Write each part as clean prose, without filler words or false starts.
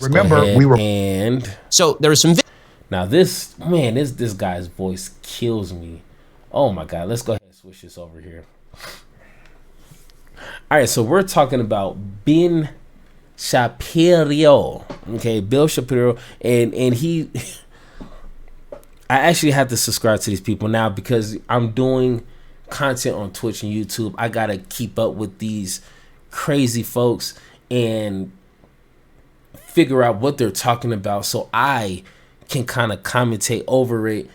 Remember, we were... And so there was some... Now this, man, this guy's voice kills me. Oh my God. Let's go ahead and switch this over here. All right, so we're talking about Ben Shapiro. Okay, Bill Shapiro. And he... I actually have to subscribe to these people now because I'm doing content on Twitch and YouTube. I got to keep up with these crazy folks and figure out what they're talking about so I can kind of commentate over it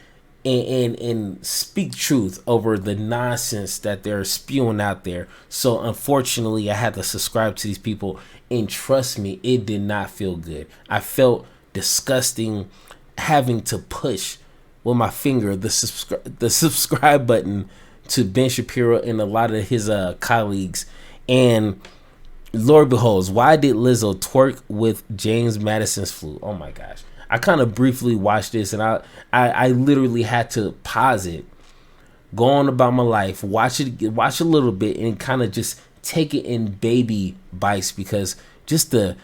and speak truth over the nonsense that they're spewing out there. So unfortunately, I had to subscribe to these people, and trust me, it did not feel good. I felt disgusting having to push with my finger the subscribe button to Ben Shapiro and a lot of his colleagues. And Lord beholds, why did Lizzo twerk with James Madison's flute? Oh my gosh. I kind of briefly watched this, and I literally had to pause it, go on about my life, watch a little bit, and kind of just take it in baby bites, because just the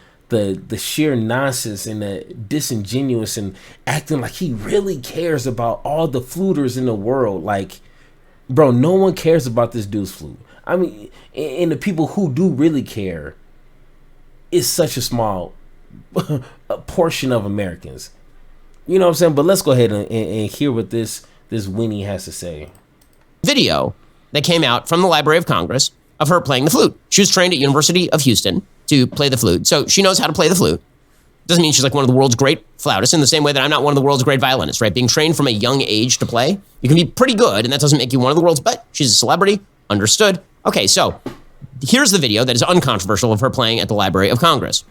sheer nonsense and the disingenuous and acting like he really cares about all the fluters in the world. Like, bro, no one cares about this dude's flute. I mean, and the people who do really care is such a small a portion of Americans. You know what I'm saying? But let's go ahead and hear what this Winnie has to say. Video that came out from the Library of Congress of her playing the flute. She was trained at University of Houston to play the flute, so she knows how to play the flute. Doesn't mean she's like one of the world's great flautists, in the same way that I'm not one of the world's great violinists, right? Being trained from a young age to play, you can be pretty good, and that doesn't make you one of the world's, but she's a celebrity, understood. Okay, so here's the video that is uncontroversial of her playing at the Library of Congress.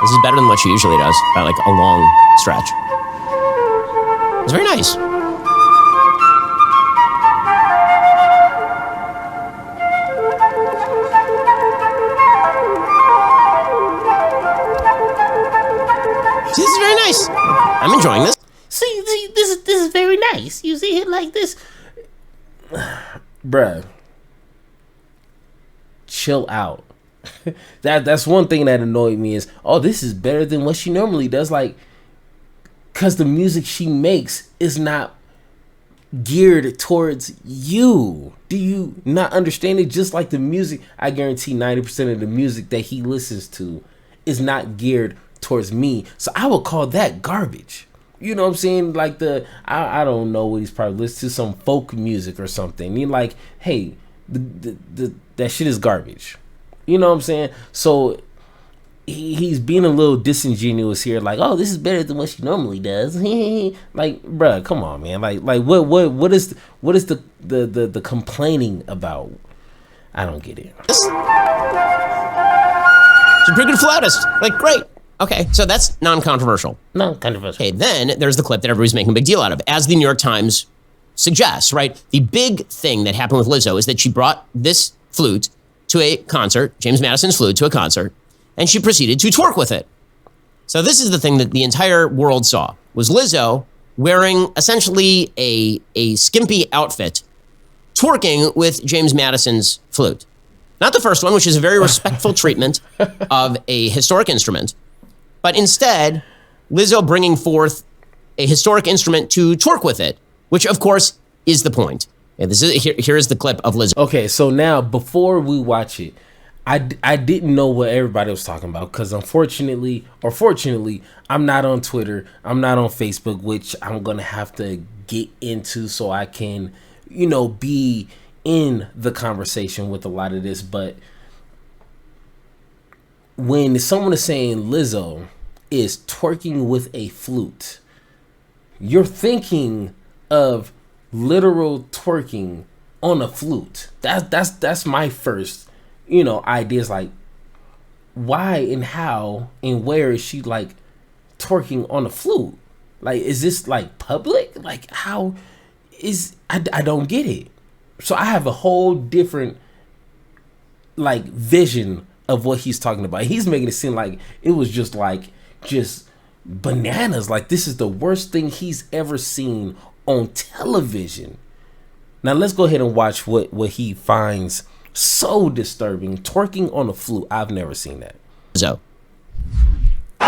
This is better than what she usually does by like a long stretch. It's very nice. See, this is very nice. I'm enjoying this. See, this is very nice. You see it like this, bruh. Chill out. That's one thing that annoyed me is, oh, this is better than what she normally does. Like, because the music she makes is not geared towards you. Do you not understand it? Just like the music, I guarantee 90% of the music that he listens to is not geared towards me. So I would call that garbage. You know what I'm saying? Like I don't know what he's probably listening to, some folk music or something. You're like, hey, that shit is garbage. You know what I'm saying? So he's being a little disingenuous here, like, oh, this is better than what she normally does. Like, bruh, come on, man. Like what is the complaining about? I don't get it. She's a pretty good flautist. Like, great. Okay, so that's non-controversial. Non-controversial. Okay, then there's the clip that everybody's making a big deal out of, as the New York Times suggests, right? The big thing that happened with Lizzo is that she brought this flute to a concert, James Madison's flute, to a concert, and she proceeded to twerk with it. So this is the thing that the entire world saw, was Lizzo wearing essentially a skimpy outfit, twerking with James Madison's flute. Not the first one, which is a very respectful treatment of a historic instrument, but instead, Lizzo bringing forth a historic instrument to twerk with it, which of course is the point. Yeah, here is the clip of Lizzo. Okay, so now before we watch it, I didn't know what everybody was talking about, because unfortunately or fortunately, I'm not on Twitter, I'm not on Facebook, which I'm gonna have to get into so I can, be in the conversation with a lot of this. But when someone is saying Lizzo is twerking with a flute, you're thinking of literal twerking on a flute. That's my first, ideas. Like, why and how and where is she like twerking on a flute? Like, is this like public? Like, how is I don't get it. So I have a whole different like vision of what he's talking about. He's making it seem like it was just bananas. Like, this is the worst thing he's ever seen on television. Now let's go ahead and watch what he finds so disturbing. Twerking on a flute. I've never seen that. So. You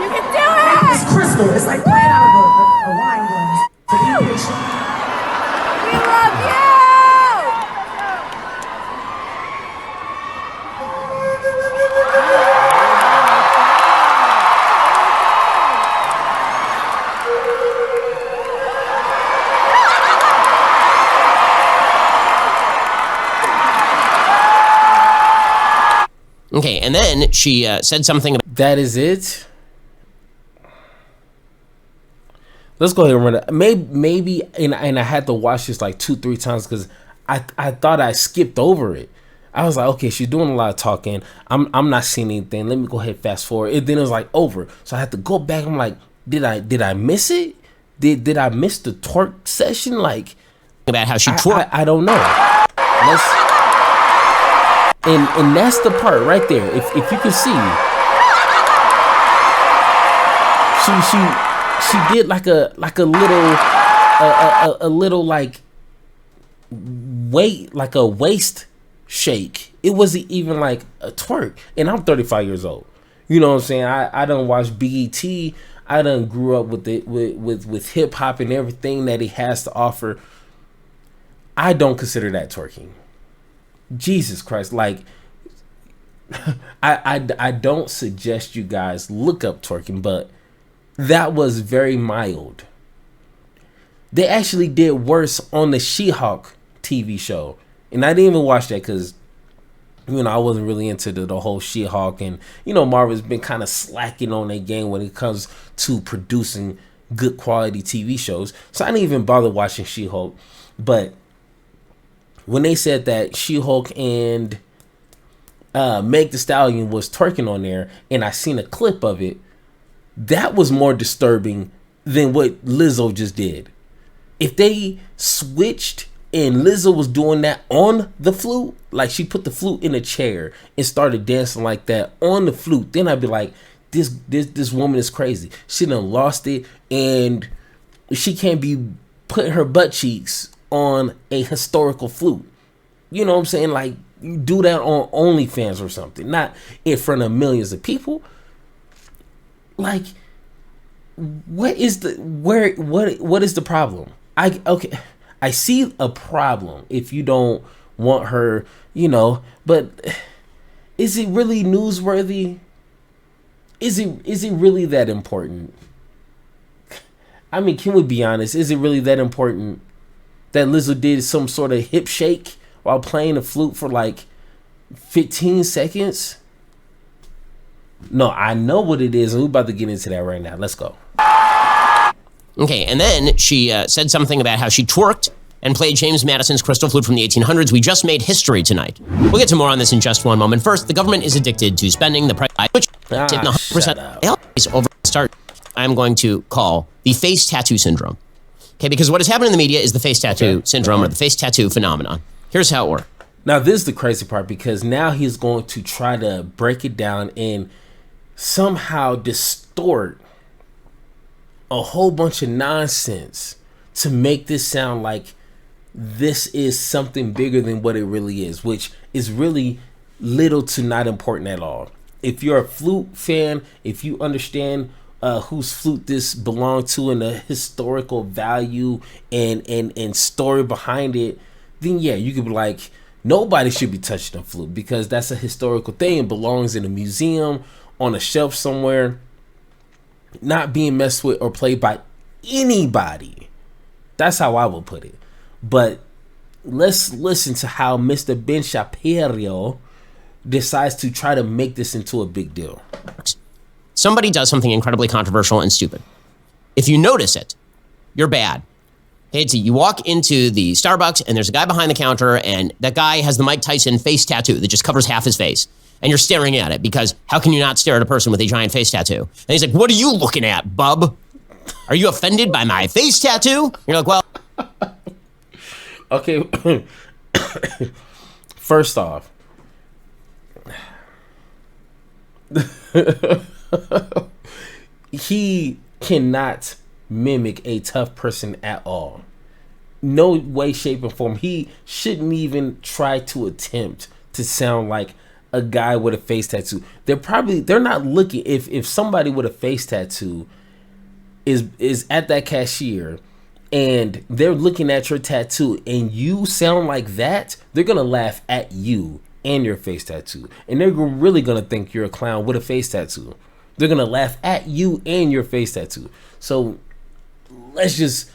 can do it! It's crystal. It's like playing out of a wine glass. We love you! Okay, and then she said something about... That is it. Let's go ahead and run it. Maybe, and I had to watch this like 2-3 times because I thought I skipped over it. I was like, okay, she's doing a lot of talking. I'm not seeing anything. Let me go ahead and fast forward. And then it was like over. So I had to go back. I'm like, did I miss it? Did I miss the twerk session? Like, about how she twerked. I don't know. And that's the part right there. If you can see, she did like a little like waist shake. It wasn't even like a twerk. And I'm 35 years old. You know what I'm saying? I done watched BET. I done grew up with it with hip hop and everything that it has to offer. I don't consider that twerking. Jesus Christ, like I don't suggest you guys look up twerking, but that was very mild. They actually did worse on the She-Hulk TV show, and I didn't even watch that because I wasn't really into the whole She-Hulk, and Marvel's been kind of slacking on their game when it comes to producing good quality TV shows, so I didn't even bother watching She-Hulk. But when they said that She-Hulk and Meg Thee Stallion was twerking on there, and I seen a clip of it, that was more disturbing than what Lizzo just did. If they switched and Lizzo was doing that on the flute, like she put the flute in a chair and started dancing like that on the flute, then I'd be like, this woman is crazy. She done lost it, and she can't be putting her butt cheeks on a historical flute. You know what I'm saying? Like, you do that on OnlyFans or something, not in front of millions of people. Like, what is the problem? I see a problem if you don't want her, but is it really newsworthy? Is it really that important? I mean, can we be honest? Is it really that important that Lizzo did some sort of hip shake while playing the flute for like 15 seconds? No, I know what it is, and we're about to get into that right now. Let's go. Okay, and then she said something about how she twerked and played James Madison's crystal flute from the 1800s. We just made history tonight. We'll get to more on this in just one moment. First, the government is addicted to spending the price, which 100% over start. I'm going to call the face tattoo syndrome. Okay, because what has happened in the media is the face tattoo syndrome or the face tattoo phenomenon. Here's how it works. Now, this is the crazy part, because now he's going to try to break it down and somehow distort a whole bunch of nonsense to make this sound like this is something bigger than what it really is, which is really little to not important at all. If you're a flute fan, if you understand whose flute this belonged to and the historical value and story behind it, then yeah, you could be like, nobody should be touching a flute because that's a historical thing. It belongs in a museum, on a shelf somewhere, not being messed with or played by anybody. That's how I would put it. But let's listen to how Mr. Ben Shapiro decides to try to make this into a big deal. Somebody does something incredibly controversial and stupid. If you notice it, you're bad. Hey, you walk into the Starbucks and there's a guy behind the counter, and that guy has the Mike Tyson face tattoo that just covers half his face. And you're staring at it because how can you not stare at a person with a giant face tattoo? And he's like, what are you looking at, bub? Are you offended by my face tattoo? You're like, well. Okay. First off, he cannot mimic a tough person at all. No way, shape, or form. He shouldn't even try to attempt to sound like a guy with a face tattoo. They're not looking. If somebody with a face tattoo is at that cashier and they're looking at your tattoo and you sound like that, they're gonna laugh at you and your face tattoo, and they're really gonna think you're a clown with a face tattoo. They're gonna laugh at you and your face tattoo. So let's just,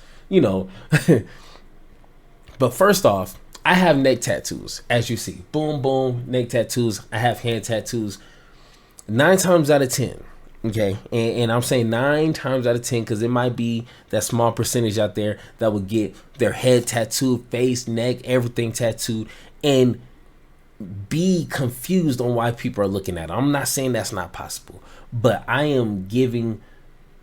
But first off, I have neck tattoos, as you see. Boom, boom, neck tattoos. I have hand tattoos. 9 times out of 10, okay? And I'm saying 9 times out of 10 because it might be that small percentage out there that would get their head tattooed, face, neck, everything tattooed, and be confused on why people are looking at it. I'm not saying that's not possible, but I am giving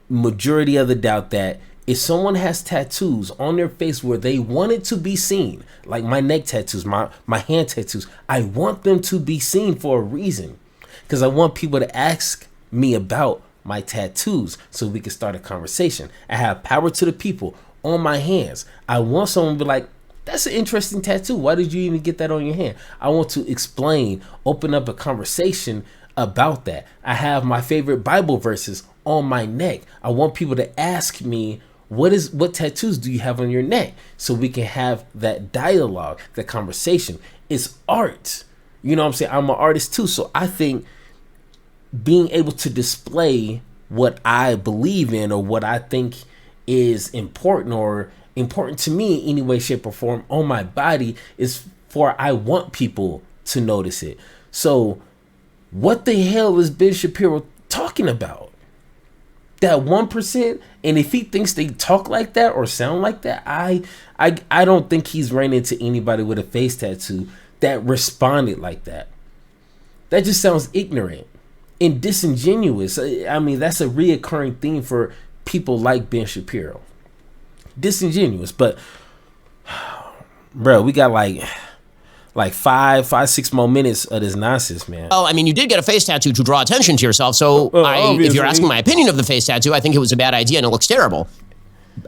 majority of the doubt that if someone has tattoos on their face where they want it to be seen, like my neck tattoos, my hand tattoos, I want them to be seen for a reason. Because I want people to ask me about my tattoos so we can start a conversation. I have power to the people on my hands. I want someone to be like, that's an interesting tattoo. Why did you even get that on your hand? I want to explain, open up a conversation about that. I have my favorite Bible verses on my neck. I want people to ask me, what tattoos do you have on your neck? So we can have that dialogue, that conversation. It's art. You know what I'm saying? I'm an artist too. So I think being able to display what I believe in or what I think is important or important to me in any way, shape, or form on my body is for I want people to notice it. So what the hell is Ben Shapiro talking about? That 1%, and if he thinks they talk like that or sound like that, I don't think he's ran into anybody with a face tattoo that responded like that. That just sounds ignorant and disingenuous. I mean, that's a reoccurring theme for people like Ben Shapiro. Disingenuous, but bro, we got like 6 more minutes of this nonsense, man. Oh, I mean, you did get a face tattoo to draw attention to yourself, so if you're asking my opinion of the face tattoo, I think it was a bad idea and it looks terrible.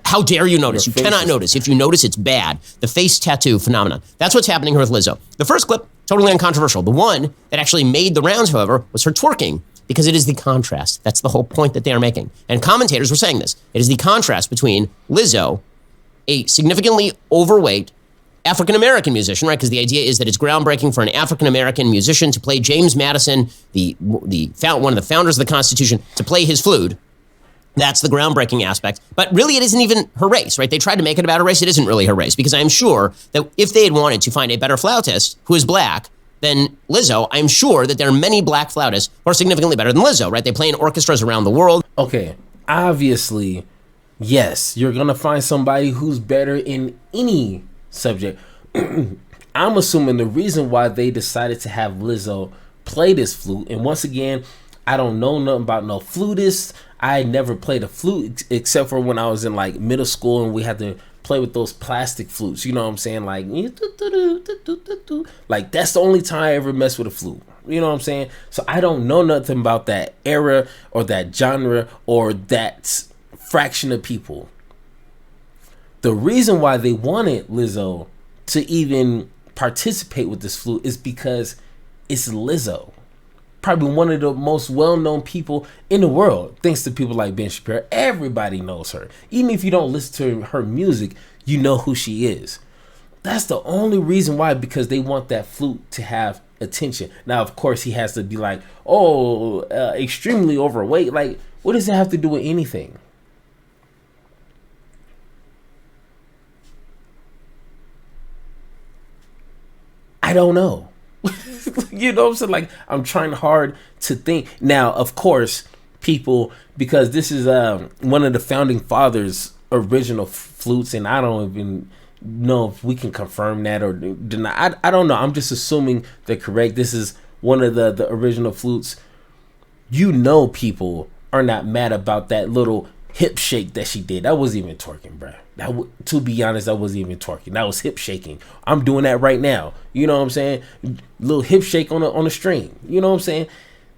How dare you notice? You cannot notice. If you notice, it's bad. The face tattoo phenomenon. That's what's happening here with Lizzo. The first clip, totally uncontroversial. The one that actually made the rounds, however, was her twerking, because it is the contrast. That's the whole point that they are making. And commentators were saying this. It is the contrast between Lizzo, a significantly overweight African-American musician, right? Because the idea is that it's groundbreaking for an African-American musician to play James Madison, one of the founders of the Constitution, to play his flute. That's the groundbreaking aspect. But really, it isn't even her race, right? They tried to make it about her race. It isn't really her race, because I'm sure that if they had wanted to find a better flautist who is black than Lizzo, I'm sure that there are many black flautists who are significantly better than Lizzo, right? They play in orchestras around the world. Okay, obviously, yes, you're going to find somebody who's better in any subject. I'm assuming the reason why they decided to have Lizzo play this flute, and once again, I don't know nothing about no flutist. I never played a flute except for when I was in like middle school and we had to play with those plastic flutes. You know what I'm saying? Like that's the only time I ever messed with a flute. You know what I'm saying? So I don't know nothing about that era or that genre or that fraction of people. The reason why they wanted Lizzo to even participate with this flute is because it's Lizzo. Probably one of the most well-known people in the world, thanks to people like Ben Shapiro. Everybody knows her. Even if you don't listen to her music, you know who she is. That's the only reason why, because they want that flute to have attention. Now, of course, he has to be like, extremely overweight. Like, what does it have to do with anything? I don't know. You know what I'm saying? Like, I'm trying hard to think. Now, of course, people, because this is one of the founding fathers' original flutes, and I don't even know if we can confirm that or deny. I don't know. I'm just assuming they're correct. This is one of the original flutes. You know, people are not mad about that little hip shake that she did. That wasn't even twerking, bruh. To be honest, that wasn't even twerking. That was hip shaking. I'm doing that right now. You know what I'm saying? Little hip shake on a string. You know what I'm saying?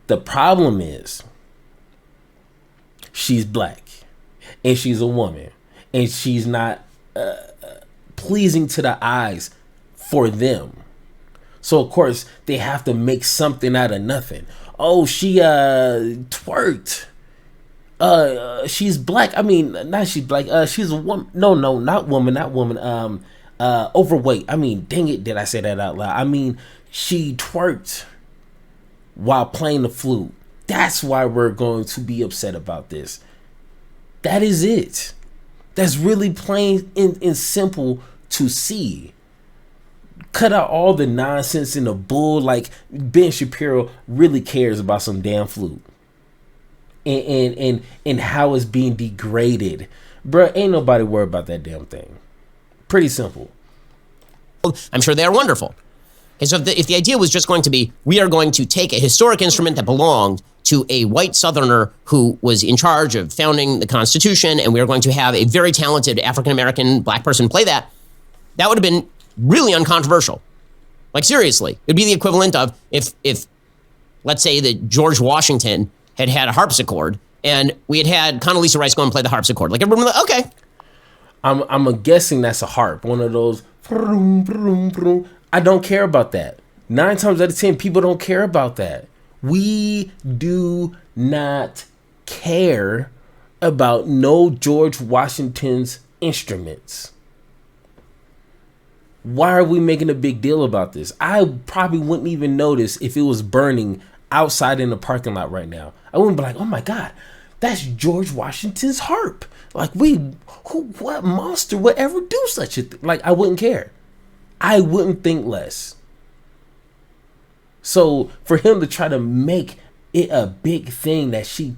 The problem is she's black and she's a woman and she's not pleasing to the eyes for them. So of course they have to make something out of nothing. Oh, she twerked. She's black. I mean, not she's black. She's a woman. No, not woman. Overweight. I mean, dang it, did I say that out loud? I mean, she twerked while playing the flute. That's why we're going to be upset about this. That is it. That's really plain and simple to see. Cut out all the nonsense and the bull. Like, Ben Shapiro really cares about some damn flute. And how it's being degraded. Bruh, ain't nobody worried about that damn thing. Pretty simple. I'm sure they are wonderful. Okay, so if the idea was just going to be, we are going to take a historic instrument that belonged to a white Southerner who was in charge of founding the Constitution, and we are going to have a very talented African-American black person play that, that would have been really uncontroversial. Like, seriously, it would be the equivalent of if let's say that George Washington had a harpsichord, and we had Condoleezza Rice go and play the harpsichord. Like, everyone was like, okay. I'm guessing that's a harp. One of those. I don't care about that. 9 times out of 10, people don't care about that. We do not care about no George Washington's instruments. Why are we making a big deal about this? I probably wouldn't even notice if it was burning outside in the parking lot right now. I wouldn't be like, oh my God, that's George Washington's harp. Like, what monster would ever do such a thing? Like, I wouldn't care. I wouldn't think less. So for him to try to make it a big thing that she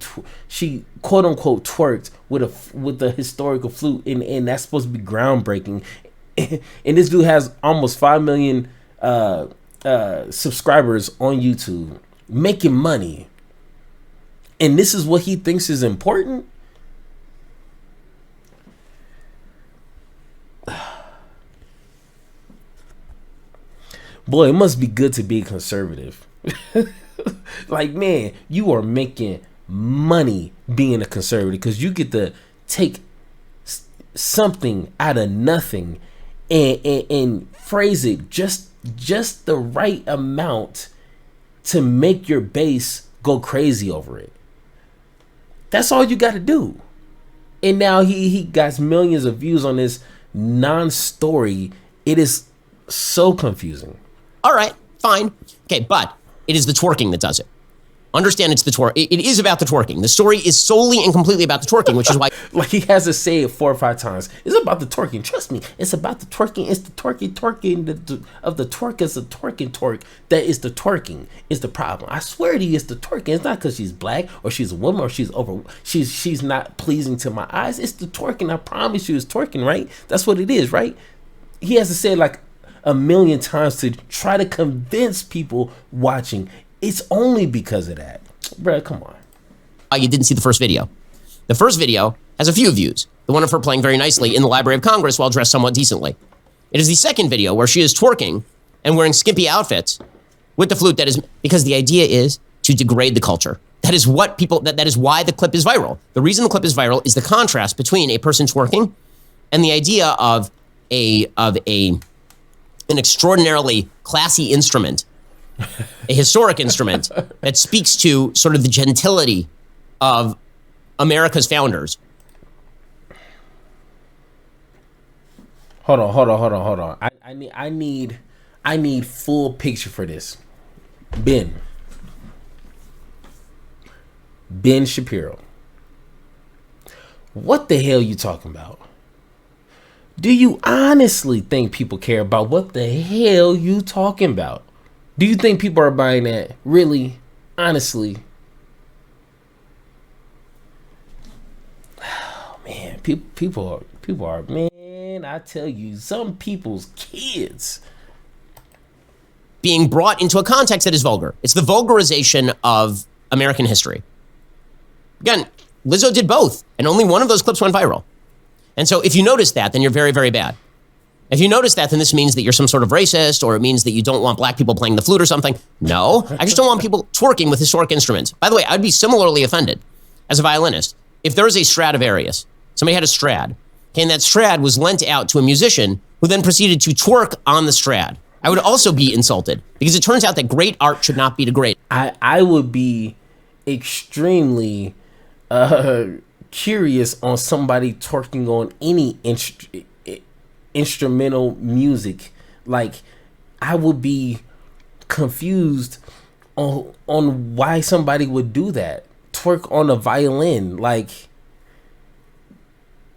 quote unquote twerked with the historical flute, and that's supposed to be groundbreaking. And this dude has almost 5 million subscribers on YouTube, making money. And this is what he thinks is important? Boy, it must be good to be conservative. Like, man, you are making money being a conservative because you get to take something out of nothing and phrase it just the right amount to make your base go crazy over it. That's all you got to do. And now he got millions of views on this non-story. It is so confusing. All right, fine. Okay, but it is the twerking that does it. Understand it's the twerk. It is about the twerking. The story is solely and completely about the twerking, which is why... Like, he has to say it 4 or 5 times. It's about the twerking. Trust me. It's about the twerking. It's the twerking of the twerk is the twerk. That is the twerking is the problem. I swear to you, it's the twerking. It's not because she's black or she's a woman or she's not pleasing to my eyes. It's the twerking. I promise you it's twerking, right? That's what it is, right? He has to say it like a million times to try to convince people watching. It's only because of that. Bruh, come on. You didn't see the first video. The first video has a few views. The one of her playing very nicely in the Library of Congress while dressed somewhat decently. It is the second video where she is twerking and wearing skimpy outfits with the flute. That is because the idea is to degrade the culture. That is what that is why the clip is viral. The reason the clip is viral is the contrast between a person twerking and the idea of an extraordinarily classy instrument, a historic instrument that speaks to sort of the gentility of America's founders. Hold on. I need full picture for this. Ben Shapiro. What the hell you talking about? Do you honestly think people care about what the hell you talking about? Do you think people are buying that? Really? Honestly? Oh, man, people are, man, I tell you, some people's kids being brought into a context that is vulgar. It's the vulgarization of American history. Again, Lizzo did both, and only one of those clips went viral. And so if you notice that, then you're very, very bad. If you notice that, then this means that you're some sort of racist, or it means that you don't want black people playing the flute or something. No, I just don't want people twerking with historic instruments. By the way, I'd be similarly offended as a violinist if there was a Stradivarius. Somebody had a Strad, okay, and that Strad was lent out to a musician who then proceeded to twerk on the Strad. I would also be insulted because it turns out that great art should not be degraded. I would be extremely curious on somebody twerking on any instrumental music. Like, I would be confused on why somebody would do that. Twerk on a violin. Like,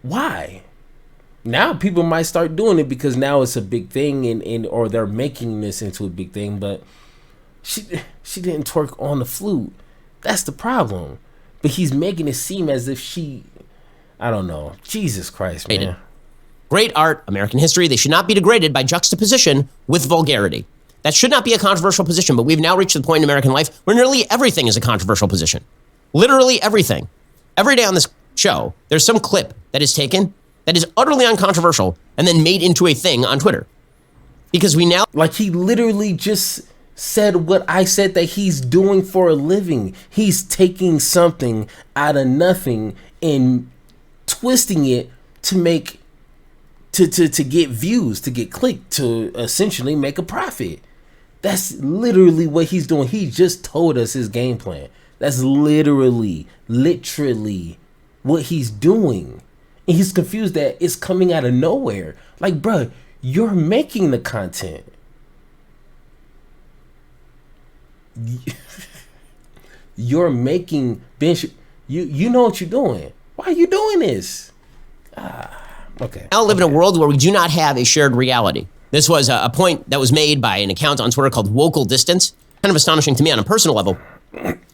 why? Now people might start doing it because now it's a big thing, and or they're making this into a big thing. But she didn't twerk on the flute. That's the problem. But he's making it seem as if I don't know. Jesus Christ, man. Great art, American history, they should not be degraded by juxtaposition with vulgarity. That should not be a controversial position, but we've now reached the point in American life where nearly everything is a controversial position. Literally everything. Every day on this show, there's some clip that is taken that is utterly uncontroversial and then made into a thing on Twitter. Because we now... Like, he literally just said what I said that he's doing for a living. He's taking something out of nothing and twisting it to make... To get views, to get clicked, to essentially make a profit. That's literally what he's doing. He just told us his game plan. That's literally what he's doing. And he's confused that it's coming out of nowhere. Like, bruh, you're making the content. You're making Ben. You know what you're doing. Why are you doing this? Okay. Now live in a world where we do not have a shared reality. This was a point that was made by an account on Twitter called Wocal Distance. Kind of astonishing to me on a personal level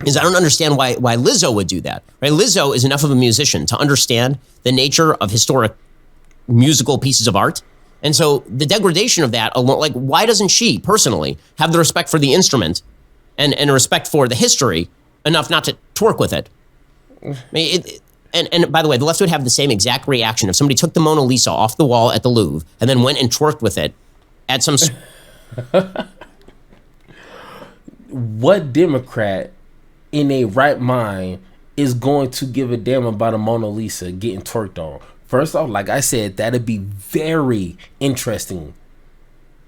is I don't understand why Lizzo would do that. Right? Lizzo is enough of a musician to understand the nature of historic musical pieces of art. And so the degradation of that, like, why doesn't she personally have the respect for the instrument and a respect for the history enough not to twerk with it? I mean, And by the way, the left would have the same exact reaction if somebody took the Mona Lisa off the wall at the Louvre and then went and twerked with it at some... What Democrat in a right mind is going to give a damn about a Mona Lisa getting twerked on? First off, like I said, that'd be very interesting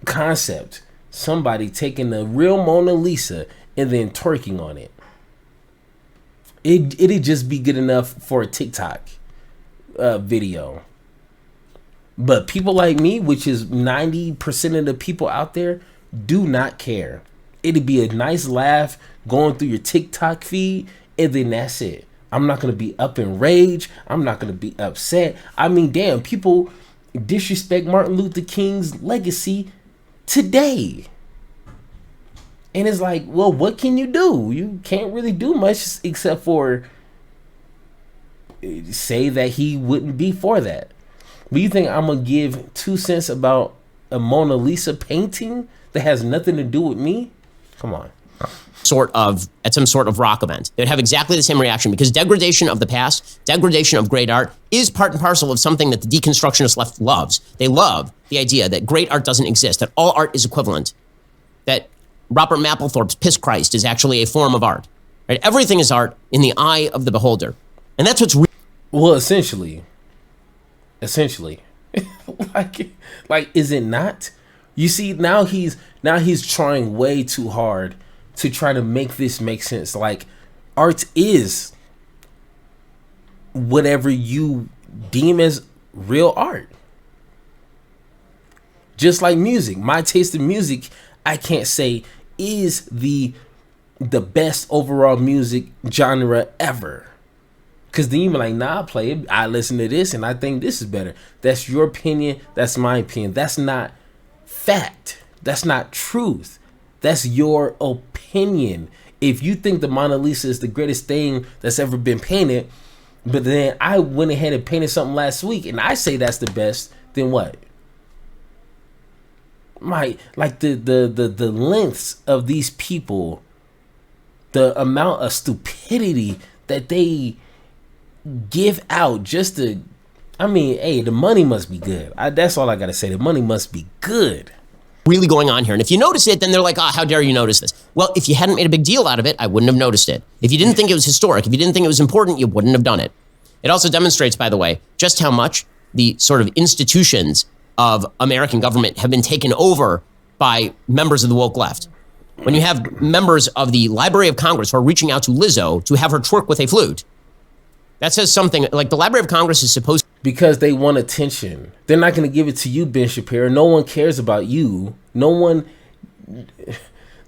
concept. Somebody taking the real Mona Lisa and then twerking on it. It'd just be good enough for a TikTok video. But people like me, which is 90% of the people out there, do not care. It'd be a nice laugh going through your TikTok feed, and then that's it. I'm not going to be up in rage. I'm not going to be upset. I mean, damn, people disrespect Martin Luther King's legacy today. And it's like, well, what can you do? You can't really do much except for say that he wouldn't be for that. But you think I'm going to give 2 cents about a Mona Lisa painting that has nothing to do with me? Come on. At some sort of rock event. They'd have exactly the same reaction because degradation of the past, degradation of great art is part and parcel of something that the deconstructionist left loves. They love the idea that great art doesn't exist, that all art is equivalent, that Robert Mapplethorpe's Piss Christ is actually a form of art. Right? Everything is art in the eye of the beholder. And that's what's well, essentially, like, is it not? You see, now he's trying way too hard to try to make this make sense. Like, art is whatever you deem as real art. Just like music, my taste in music, I can't say is the best overall music genre ever. Because then you be like, nah, I play it. I listen to this and I think this is better. That's your opinion. That's my opinion. That's not fact. That's not truth. That's your opinion. If you think the Mona Lisa is the greatest thing that's ever been painted, but then I went ahead and painted something last week and I say that's the best, then what? The lengths of these people, the amount of stupidity that they give out just to, I mean, hey, the money must be good. That's all I gotta say. The money must be good. Really going on here. And if you notice it, then they're like, how dare you notice this? Well, if you hadn't made a big deal out of it, I wouldn't have noticed it. If you didn't think it was historic, if you didn't think it was important, you wouldn't have done it. It also demonstrates, by the way, just how much the sort of institutions of American government have been taken over by members of the woke left. When you have members of the Library of Congress who are reaching out to Lizzo to have her twerk with a flute, that says something. Like, the Library of Congress is supposed because they want attention. They're not going to give it to you, Ben Shapiro. No one cares about you. No one.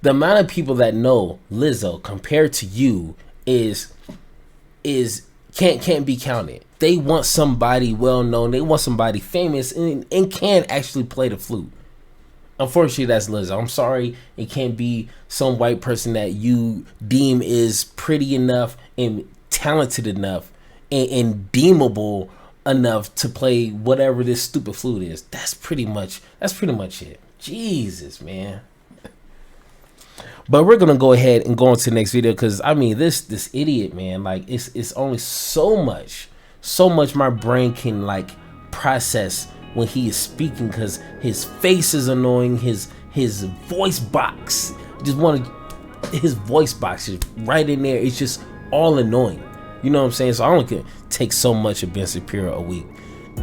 The amount of people that know Lizzo compared to you is can't be counted. They want somebody well known. They want somebody famous and can actually play the flute. Unfortunately, that's Lizzo. I'm sorry, it can't be some white person that you deem is pretty enough and talented enough and deemable enough to play whatever this stupid flute is. That's pretty much it. Jesus, man. But we're gonna go ahead and go on to the next video, because I mean this idiot, man, like it's only so much my brain can like process when he is speaking, because his face is annoying, his voice box his voice box is right in there. It's just all annoying. You know what I'm saying? So I only can take so much of Ben Shapiro a week.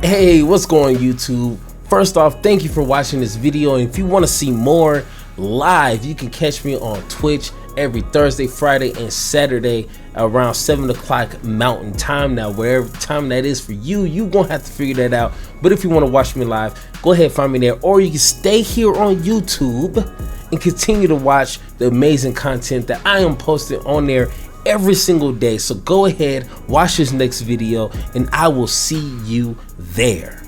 Hey, what's going on, YouTube? First off, thank you for watching this video. And if you want to see more live, you can catch me on Twitch every Thursday, Friday, and Saturday around 7 o'clock Mountain Time. Now, wherever time that is for you, you're going to have to figure that out. But if you want to watch me live, go ahead and find me there. Or you can stay here on YouTube and continue to watch the amazing content that I am posting on there every single day. So go ahead, watch this next video, and I will see you there.